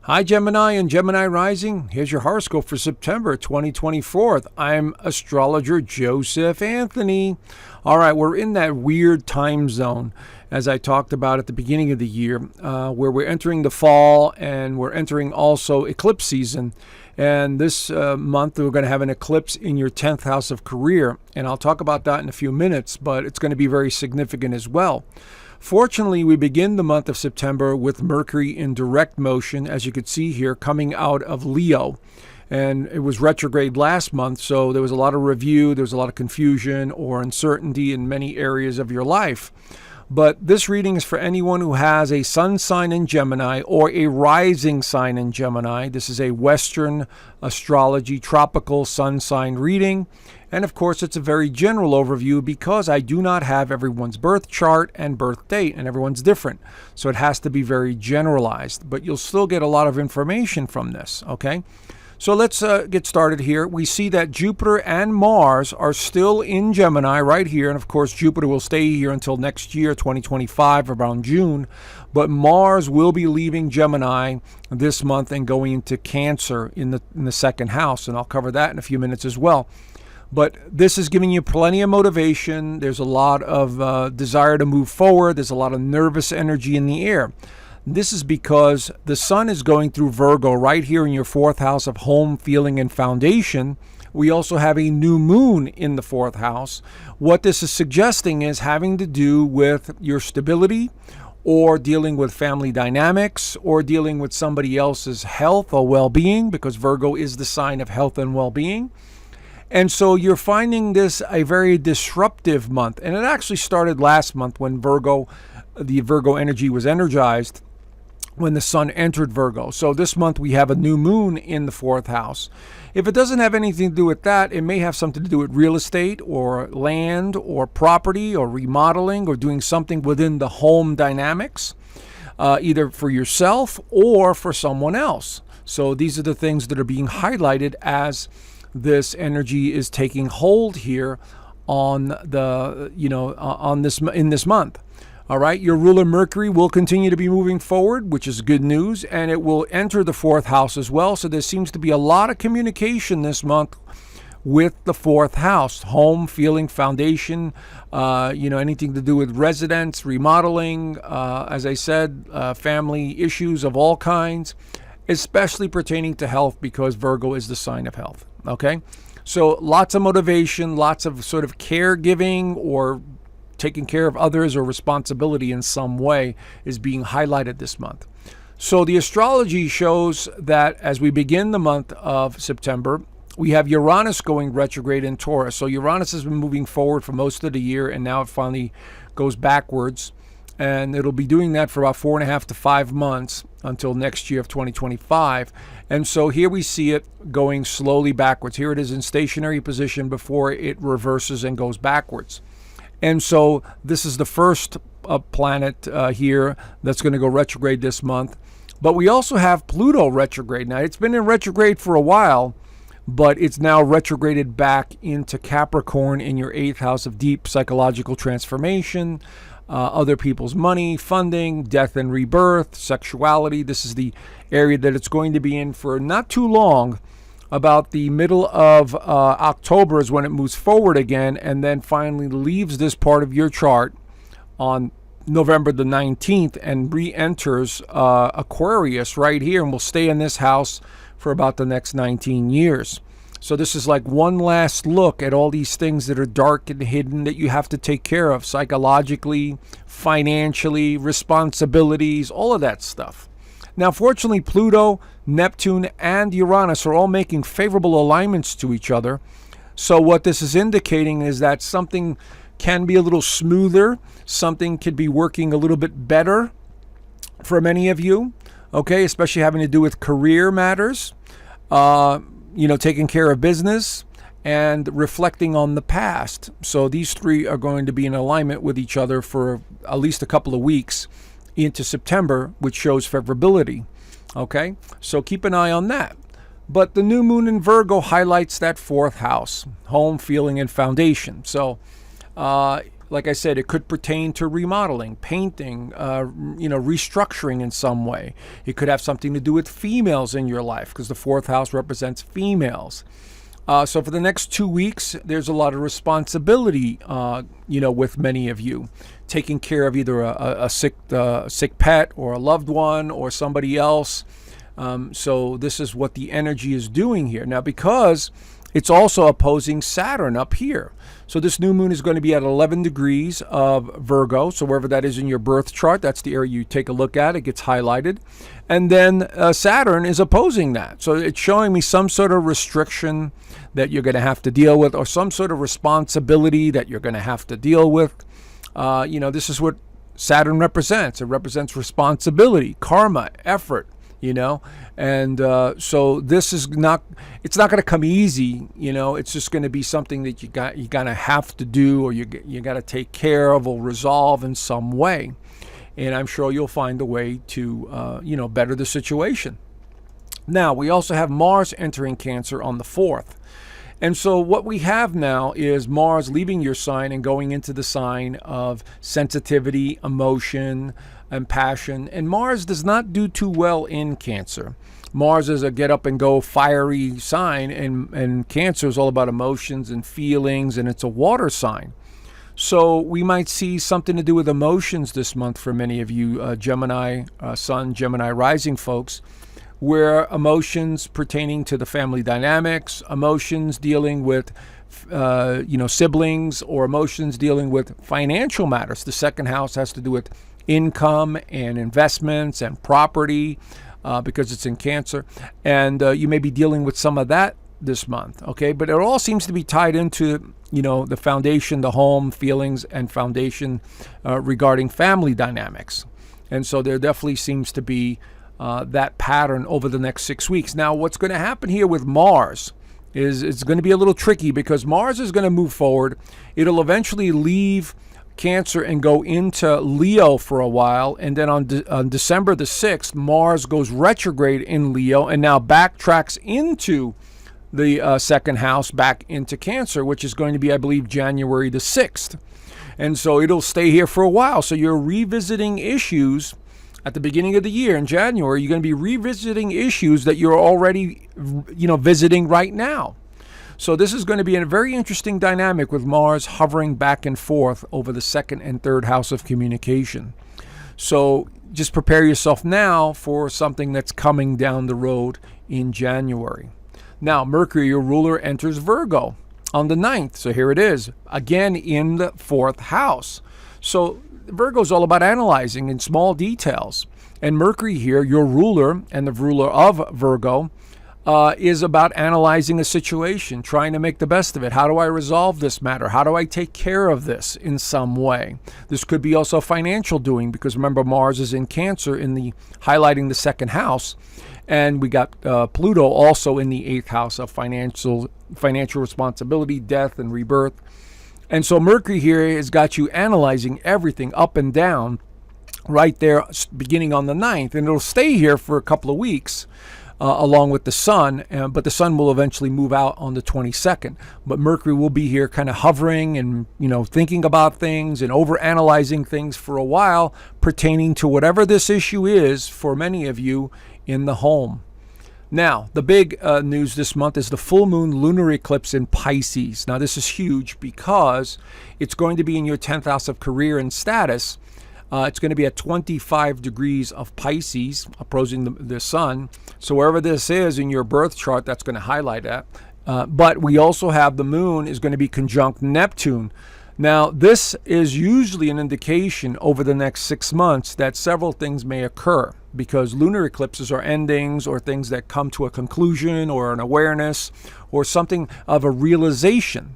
Hi, Gemini and Gemini Rising. Here's your horoscope for September 2024. I'm astrologer Joseph Anthony. All right, we're in that weird time zone, as I talked about at the beginning of the year, where we're entering the fall and we're entering also eclipse season. And this month, we're going to have an eclipse in your 10th house of career. And I'll talk about that in a few minutes, but it's going to be very significant as well. Fortunately, we begin the month of September with Mercury in direct motion, as you could see here, coming out of Leo. And it was retrograde last month, so there was a lot of review, there was a lot of confusion or uncertainty in many areas of your life. But this reading is for anyone who has a sun sign in Gemini or a rising sign in Gemini. This is a Western astrology tropical sun sign reading. And of course, it's a very general overview because I do not have everyone's birth chart and birth date, and everyone's different. So it has to be very generalized, but you'll still get a lot of information from this, okay? So let's get started here. We see that Jupiter and Mars are still in Gemini right here. And of course, Jupiter will stay here until next year, 2025, around June. But Mars will be leaving Gemini this month and going into Cancer in the second house. And I'll cover that in a few minutes as well. But this is giving you plenty of motivation. There's a lot of desire to move forward. There's a lot of nervous energy in the air. This is because the sun is going through Virgo right here in your fourth house of home, feeling, and foundation. We also have a new moon in the fourth house. What this is suggesting is having to do with your stability, or dealing with family dynamics, or dealing with somebody else's health or well-being, because Virgo is the sign of health and well-being. And so you're finding this a very disruptive month. And it actually started last month when the Virgo energy was energized, when the sun entered Virgo. So this month we have a new moon in the fourth house. If it doesn't have anything to do with that, it may have something to do with real estate or land or property or remodeling or doing something within the home dynamics, either for yourself or for someone else. So these are the things that are being highlighted as this energy is taking hold here on in this month. All right, your ruler Mercury will continue to be moving forward, which is good news, and it will enter the fourth house as well. So there seems to be a lot of communication this month with the fourth house, home, feeling, foundation, anything to do with residence, remodeling, as I said, family issues of all kinds, especially pertaining to health, because Virgo is the sign of health. Okay, so lots of motivation, lots of sort of caregiving or taking care of others or responsibility in some way is being highlighted this month. So the astrology shows that as we begin the month of September, we have Uranus going retrograde in Taurus. So Uranus has been moving forward for most of the year, and now it finally goes backwards. And it'll be doing that for about 4.5 to 5 months until next year of 2025. And so here we see it going slowly backwards. Here it is in stationary position before it reverses and goes backwards. And so this is the first planet here that's going to go retrograde this month. But we also have Pluto retrograde. Now, it's been in retrograde for a while, but it's now retrograded back into Capricorn in your 8th house of deep psychological transformation, other people's money, funding, death and rebirth, sexuality. This is the area that it's going to be in for not too long. About the middle of October is when it moves forward again, and then finally leaves this part of your chart on November the 19th and re-enters Aquarius right here, and will stay in this house for about the next 19 years. So this is like one last look at all these things that are dark and hidden that you have to take care of psychologically, financially, responsibilities, all of that stuff. Now, fortunately, Pluto, Neptune, and Uranus are all making favorable alignments to each other. So what this is indicating is that something can be a little smoother. Something could be working a little bit better for many of you, okay, especially having to do with career matters, taking care of business, and reflecting on the past. So these three are going to be in alignment with each other for at least a couple of weeks into September, which shows favorability. Okay, so keep an eye on that. But the new moon in Virgo highlights that fourth house, home, feeling, and foundation. So like I said, it could pertain to remodeling, painting, restructuring in some way. It could have something to do with females in your life because the fourth house represents females. So for the next 2 weeks, there's a lot of responsibility, with many of you, taking care of either a sick pet or a loved one or somebody else. So this is what the energy is doing here. Now, because it's also opposing Saturn up here. So this new moon is going to be at 11 degrees of Virgo. So wherever that is in your birth chart, that's the area you take a look at. It gets highlighted. And then Saturn is opposing that. So it's showing me some sort of restriction that you're going to have to deal with, or some sort of responsibility that you're going to have to deal with. This is what Saturn represents. It represents responsibility, karma, effort. And so this is it's not going to come easy. It's just going to be something that you're going to have to do, or you got to take care of or resolve in some way. And I'm sure you'll find a way to, better the situation. Now, we also have Mars entering Cancer on the 4th. And so what we have now is Mars leaving your sign and going into the sign of sensitivity, emotion, and passion. And Mars does not do too well in Cancer. Mars is a get up and go fiery sign, and Cancer is all about emotions and feelings, and it's a water sign. So we might see something to do with emotions this month for many of you Gemini Sun, Gemini rising folks, where emotions pertaining to the family dynamics, emotions dealing with siblings, or emotions dealing with financial matters. The second house has to do with income and investments and property because it's in Cancer. And you may be dealing with some of that this month, okay? But it all seems to be tied into, the foundation, the home, feelings, and foundation regarding family dynamics. And so there definitely seems to be that pattern over the next 6 weeks. Now, what's going to happen here with Mars is it's going to be a little tricky because Mars is going to move forward. It'll eventually leave Cancer and go into Leo for a while. And then on December the 6th, Mars goes retrograde in Leo and now backtracks into the second house, back into Cancer, which is going to be, I believe, January the 6th. And so it'll stay here for a while. So you're revisiting issues at the beginning of the year in January. You're going to be revisiting issues that you're already, visiting right now. So this is going to be a very interesting dynamic with Mars hovering back and forth over the second and third house of communication. So just prepare yourself now for something that's coming down the road in January. Now, Mercury, your ruler, enters Virgo on the 9th. So here it is, again in the 4th house. So Virgo is all about analyzing in small details. And Mercury here, your ruler and the ruler of Virgo, is about analyzing a situation, trying to make the best of it. How do I resolve this matter? How do I take care of this in some way? This could be also financial doing, because remember, Mars is in Cancer highlighting the second house. And we got Pluto also in the 8th house of financial responsibility, death, and rebirth. And so Mercury here has got you analyzing everything up and down right there, beginning on the 9th. And it'll stay here for a couple of weeks along with the Sun. But the Sun will eventually move out on the 22nd. But Mercury will be here kind of hovering and, thinking about things and overanalyzing things for a while pertaining to whatever this issue is for many of you in the home. Now, the big news this month is the full moon lunar eclipse in Pisces. Now, this is huge because it's going to be in your 10th house of career and status. It's going to be at 25 degrees of Pisces, opposing the sun. So wherever this is in your birth chart, that's going to highlight that. But we also have the moon is going to be conjunct Neptune. Now, this is usually an indication over the next 6 months that several things may occur, because lunar eclipses are endings or things that come to a conclusion or an awareness or something of a realization.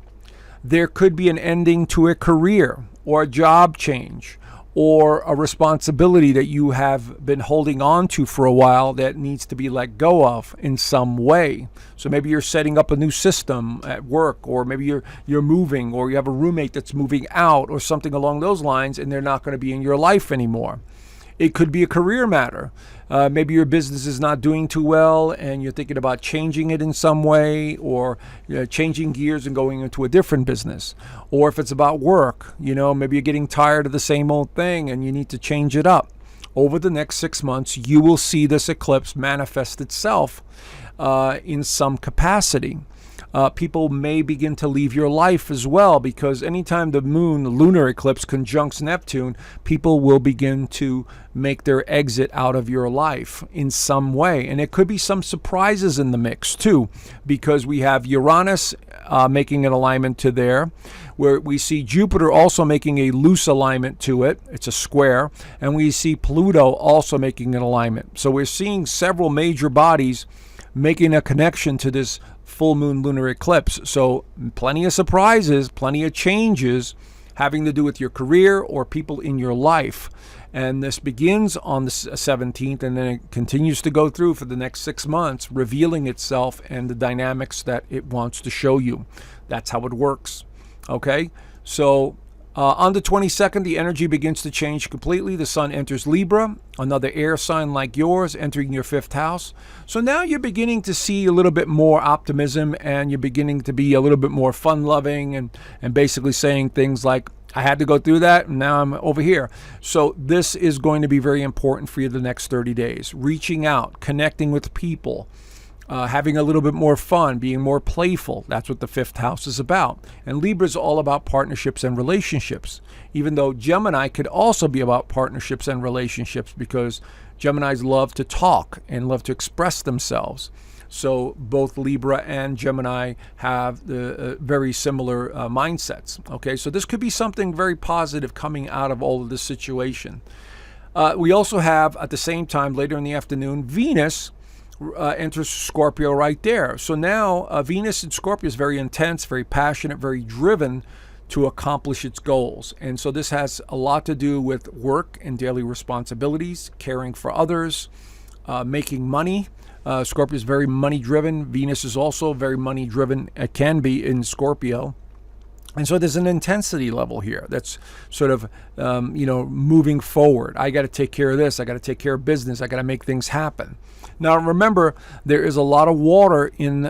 There could be an ending to a career or a job change or a responsibility that you have been holding on to for a while that needs to be let go of in some way. So maybe you're setting up a new system at work, or maybe you're moving, or you have a roommate that's moving out or something along those lines, and they're not going to be in your life anymore. It could be a career matter. Maybe your business is not doing too well and you're thinking about changing it in some way, or changing gears and going into a different business. Or if it's about work, maybe you're getting tired of the same old thing and you need to change it up. Over the next 6 months, you will see this eclipse manifest itself in some capacity. People may begin to leave your life as well, because anytime the moon, the lunar eclipse, conjuncts Neptune, people will begin to make their exit out of your life in some way. And it could be some surprises in the mix too, because we have Uranus making an alignment to there, where we see Jupiter also making a loose alignment to it. It's a square. And we see Pluto also making an alignment. So we're seeing several major bodies making a connection to this full moon lunar eclipse. So plenty of surprises, plenty of changes having to do with your career or people in your life. And this begins on the 17th, and then it continues to go through for the next 6 months, revealing itself and the dynamics that it wants to show you. That's how it works. Okay? So on the 22nd, the energy begins to change completely. The sun enters Libra, another air sign like yours, entering your 5th house. So now you're beginning to see a little bit more optimism, and you're beginning to be a little bit more fun-loving, and basically saying things like, I had to go through that, and now I'm over here. So this is going to be very important for you the next 30 days. Reaching out, connecting with people, having a little bit more fun, being more playful. That's what the 5th house is about. And Libra is all about partnerships and relationships, even though Gemini could also be about partnerships and relationships, because Geminis love to talk and love to express themselves. So both Libra and Gemini have the very similar mindsets. Okay, so this could be something very positive coming out of all of this situation. We also have, at the same time, later in the afternoon, Venus enters Scorpio right there. So now Venus in Scorpio is very intense, very passionate, very driven to accomplish its goals. And so this has a lot to do with work and daily responsibilities, caring for others, making money. Scorpio is very money driven. Venus is also very money driven. It can be in Scorpio. And so there's an intensity level here that's sort of, moving forward. I got to take care of this. I got to take care of business. I got to make things happen. Now, remember, there is a lot of water in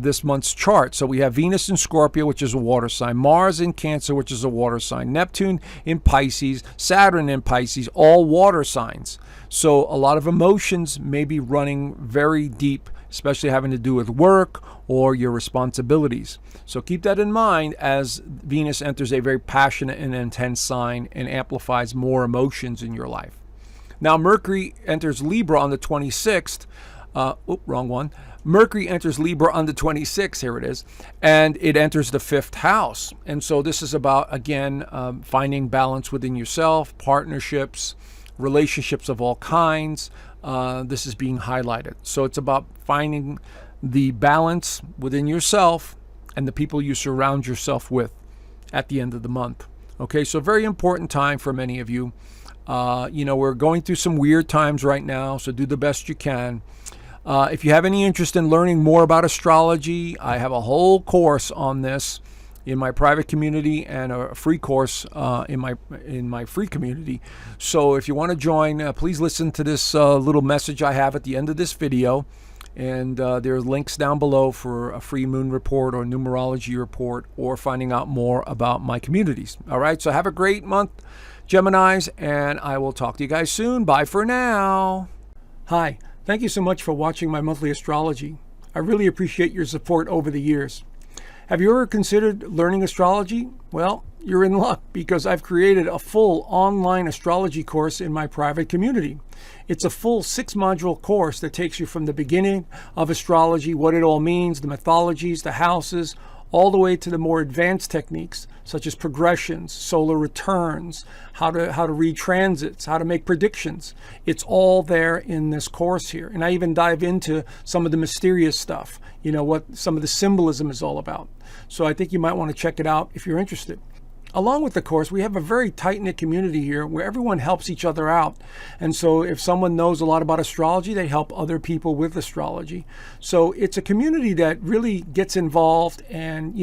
this month's chart. So we have Venus in Scorpio, which is a water sign, Mars in Cancer, which is a water sign, Neptune in Pisces, Saturn in Pisces, all water signs. So a lot of emotions may be running very deep, especially having to do with work or your responsibilities. So keep that in mind as Venus enters a very passionate and intense sign and amplifies more emotions in your life. Now, Mercury enters Libra on the 26th. Wrong one. Mercury enters Libra on the 26th. Here it is. And it enters the 5th house. And so this is about, again, finding balance within yourself, partnerships, relationships of all kinds. This is being highlighted. So it's about finding the balance within yourself and the people you surround yourself with at the end of the month. Okay, so very important time for many of you. We're going through some weird times right now, so do the best you can. If you have any interest in learning more about astrology, I have a whole course on this in my private community and a free course in my free community. So if you want to join, please listen to this little message I have at the end of this video. And there are links down below for a free moon report or numerology report, or finding out more about my communities. All right, so have a great month, Geminis, and I will talk to you guys soon. Bye for now. Hi, thank you so much for watching my monthly astrology. I really appreciate your support over the years. Have you ever considered learning astrology? Well, you're in luck, because I've created a full online astrology course in my private community. It's a full 6-module course that takes you from the beginning of astrology, what it all means, the mythologies, the houses, all the way to the more advanced techniques such as progressions, solar returns, how to read transits, how to make predictions. It's all there in this course here. And I even dive into some of the mysterious stuff, what some of the symbolism is all about. So I think you might want to check it out if you're interested. Along with the course, we have a very tight-knit community here where everyone helps each other out. And so if someone knows a lot about astrology, they help other people with astrology. So it's a community that really gets involved and,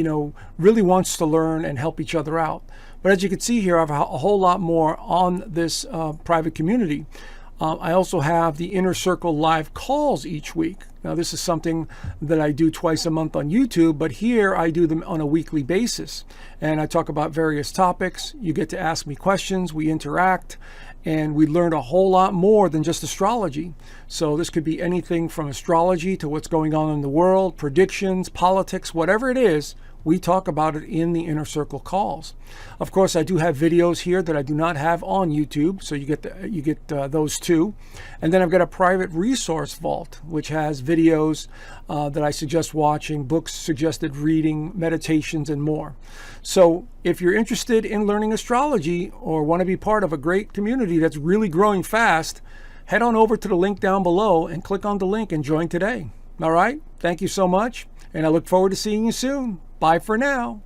really wants to learn and help each other out. But as you can see here, I have a whole lot more on this private community. I also have the Inner Circle live calls each week. Now, this is something that I do twice a month on YouTube, but here I do them on a weekly basis. And I talk about various topics. You get to ask me questions, we interact, and we learn a whole lot more than just astrology. So this could be anything from astrology to what's going on in the world, predictions, politics, whatever it is. We talk about it in the Inner Circle calls. Of course, I do have videos here that I do not have on YouTube, so you get those too. And then I've got a private resource vault, which has videos that I suggest watching, books suggested reading, meditations, and more. So if you're interested in learning astrology or want to be part of a great community that's really growing fast, head on over to the link down below and click on the link and join today. All right? Thank you so much, and I look forward to seeing you soon. Bye for now.